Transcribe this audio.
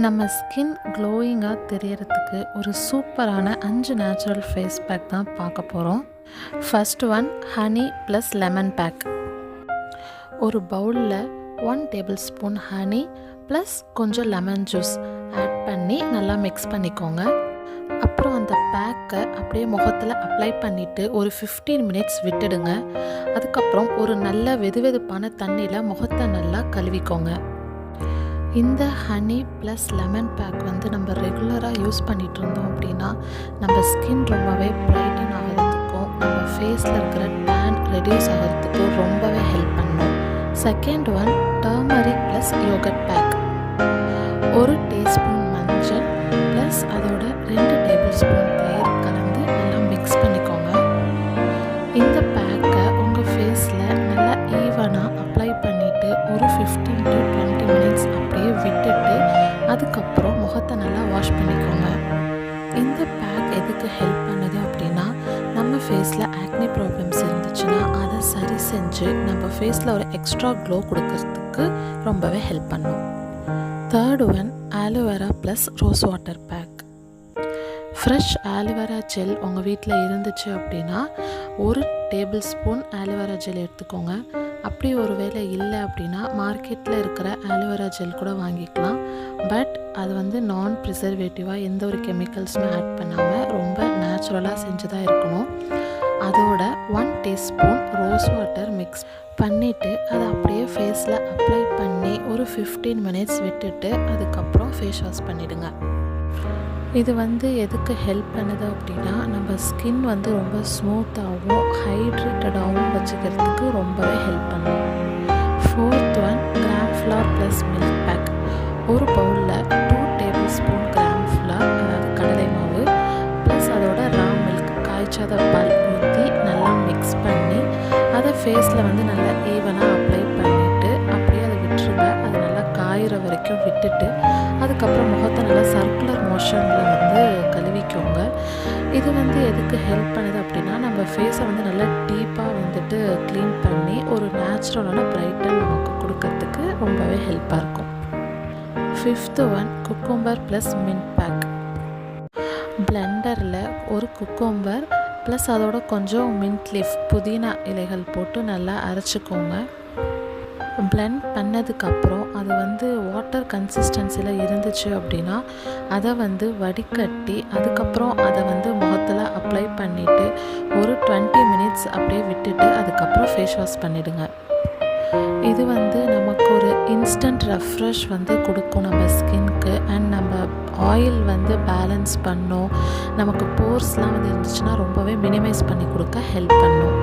நம்ம ஸ்கின் க்ளோயிங்காக தெரியறதுக்கு ஒரு சூப்பரான 5 நேச்சுரல் ஃபேஸ் பேக் தான் பார்க்க போகிறோம். First one honey plus lemon pack. ஒரு பவுலில் 1 டேபிள் ஸ்பூன் ஹனி ப்ளஸ் கொஞ்சம் லெமன் ஜூஸ் ஆட் பண்ணி நல்லா மிக்ஸ் பண்ணிக்கோங்க. அப்புறம் அந்த பேக்கை அப்படியே முகத்தில் அப்ளை பண்ணிவிட்டு ஒரு 15 மினிட்ஸ் விட்டுடுங்க. அதுக்கப்புறம் ஒரு நல்ல வெதுவெதுப்பான தண்ணியில் முகத்தை நல்லா கழுவிக்கோங்க. இந்த ஹனி ப்ளஸ் லெமன் பேக் வந்து நம்ம ரெகுலராக யூஸ் பண்ணிகிட்டு இருந்தோம் அப்படின்னா நம்ம ஸ்கின் ரொம்பவே பிரைட்டன் ஆகிறதுக்கும் நம்ம ஃபேஸில் இருக்கிற டேன் ரெடியூஸ் ஆகிறதுக்கும் ரொம்பவே ஹெல்ப் பண்ணும். Second one turmeric plus yogurt pack. 1 teaspoon மஞ்சள் ப்ளஸ் அதோட 2 டேபிள் ஸ்பூன் தயிர் கலந்து நல்லா மிக்ஸ் பண்ணிக்கோங்க. இந்த பேக்கை உங்கள் ஃபேஸில் நல்லா ஈவனாக அப்ளை பண்ணிவிட்டு ஒரு 15 to 20 மினிட்ஸ் அப்படியே விட்டுட்டு அதுக்கப்புறம் முகத்தை நல்லா வாஷ் பண்ணிக்கோங்க. இந்த பேக் எதுக்கு ஹெல்ப் பண்ணுது அப்படின்னா நம்ம ஃபேஸில் ஆக்னி ப்ராப்ளம்ஸ் இருந்துச்சுன்னா அதை சரி செஞ்சு நம்ம ஃபேஸில் ஒரு எக்ஸ்ட்ரா க்ளோ கொடுக்கறதுக்கு ரொம்பவே ஹெல்ப் பண்ணும். Third one aloe vera plus rose water pack. Fresh aloe vera gel உங்கள் வீட்டில் இருந்துச்சு அப்படின்னா 1 டேபிள் ஸ்பூன் ஆலோவேரா ஜெல் எடுத்துக்கோங்க. அப்படி ஒரு வேளை இல்லை அப்படின்னா மார்க்கெட்டில் இருக்கிற ஆலோவேரா ஜெல் கூட வாங்கிக்கலாம். பட் அது வந்து நான் ப்ரிசர்வேட்டிவாக எந்த ஒரு கெமிக்கல்ஸுமே ஆட் பண்ணாமல் ரொம்ப நேச்சுரலாக செஞ்சுதான் இருக்கணும். அதோட 1 டீஸ்பூன் ரோஸ் வாட்டர் மிக்ஸ் பண்ணிவிட்டு அதை அப்படியே ஃபேஸில் அப்ளை பண்ணி ஒரு 15 மினிட்ஸ் விட்டுட்டு அதுக்கப்புறம் ஃபேஸ் வாஷ் பண்ணிவிடுங்க. இது வந்து எதுக்கு ஹெல்ப் பண்ணுது அப்படின்னா நம்ம ஸ்கின் வந்து ரொம்ப ஸ்மூத்தாகவும் ஹைட்ரேட்டடாகவும் வச்சுக்கிறதுக்கு ரொம்பவே ஹெல்ப் பண்ணும். Fourth one gram flour plus milk pack. ஒரு பவுலில் 2 டேபிள் ஸ்பூன் கிராம் ஃப்ளார், அதாவது கடலை மாவு ப்ளஸ் அதோட ரா மில்க் காய்ச்சாத பால் ஊற்றி நல்லா மிக்ஸ் பண்ணி அதை ஃபேஸில் வந்து நல்லா ஈவனாக அப்ளை பண்ணிவிட்டு அப்படியே அதை விட்டுருங்க. அது நல்லா காயிற வரைக்கும் விட்டுட்டு அதுக்கப்புறம் முகத்தை நல்லா சர்க்குலர் மோஷனில் வந்து கழுவிக்கோங்க. இது வந்து எதுக்கு ஹெல்ப் பண்ணுது அப்படின்னா நம்ம ஃபேஸை வந்து நல்லா டீப்பாக வந்துட்டு க்ளீன் பண்ணி ஒரு நேச்சுரலான பிரைட்டன் நமக்கு கொடுக்கறதுக்கு ரொம்பவே ஹெல்ப்பாக இருக்கும். Fifth one cucumber plus mint pack. பிளெண்டரில் ஒரு குக்கும்பர் ப்ளஸ் அதோட கொஞ்சம் மின்ட் லீஃப் புதினா இலைகள் போட்டு நல்லா அரைச்சிக்கோங்க. பிளெண்ட் பண்ணதுக்கப்புறம் அது வந்து வாட்டர் கன்சிஸ்டன்சியில் இருந்துச்சு அப்படின்னா அதை வந்து வடிகட்டி அதுக்கப்புறம் அதை வந்து முகத்தில் அப்ளை பண்ணிவிட்டு ஒரு 20 மினிட்ஸ் அப்படியே விட்டுட்டு அதுக்கப்புறம் ஃபேஸ் வாஷ் பண்ணிவிடுங்க. இது வந்து நமக்கு ஒரு இன்ஸ்டன்ட் ரெஃப்ரெஷ் வந்து கொடுக்கும் நம்ம ஸ்கின்க்கு. அண்ட் நம்ம ஆயில் வந்து பேலன்ஸ் பண்ணும். நமக்கு போர்ஸ்லாம் வந்து இருந்துச்சுன்னா ரொம்பவே மினிமைஸ் பண்ணி கொடுக்க ஹெல்ப் பண்ணும்.